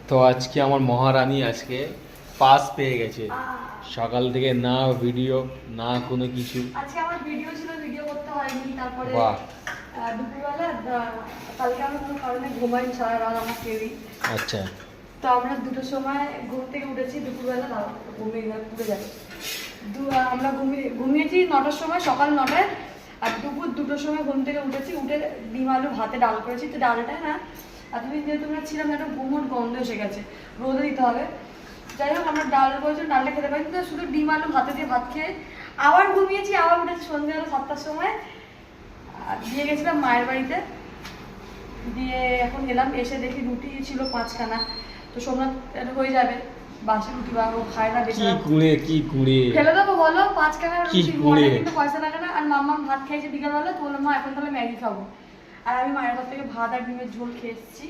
তো আজকে আমার মহারানী আজকে পাস পেয়ে গেছে। সকাল থেকে না ভিডিও না কোনো কিছু। আজকে আমার ভিডিও ছিল, ভিডিও করতে হয়নি। তারপরে বাহ। দুপুরবেলা কালকে আমরা কোনো কারণে ঘুমাইনি সারা রাত আমার কেউই। আচ্ছা। তো আমরা 2টোর সময় ঘুম থেকে উঠেছি। দুপুরবেলা ঘুমিয়ে যাবে। আমরা ঘুমিয়েছি 9টার সময়, সকাল 9টায়। আর দুপুর 2টোর সময় ঘুম থেকে উঠেছি। উঠে ডিম আলু ভাতে ডাল করেছি। তো ডালটা না এতদিন যেহেতু আমরা ছিলাম একটা গুমোট গন্ধ এসে গেছে, রোদে দিতে হবে। যাই হোক আমরা ডাল করেছি, ডালটা খেতে পারি তো শুধু ডিম আলু ভাতে দিয়ে ভাত খেয়ে আবার ঘুমিয়েছি। আবার উঠেছি সন্ধ্যেবেলা 7টার সময়। দিয়ে গেছিলাম মায়ের বাড়িতে, দিয়ে এখন এলাম। এসে দেখি রুটি ছিল 5খানা। তো সোমনাথ হয়ে যাবে, বাসি রুটি বা ও খায় না বেশি। কি কুড়ে ফেলে দেবো বলো? 5খানা কি রুটি কুড়ে? মনে কিন্তু পয়সা লাগে না। আর মাম্মা ভাত খাইছে বিকালবেলা, তো বললাম মা এখন তাহলে ম্যাগি খাবো। আর আমি মায়ের ঘর থেকে ভাত আর ডিমের ঝোল খেয়ে এসেছি।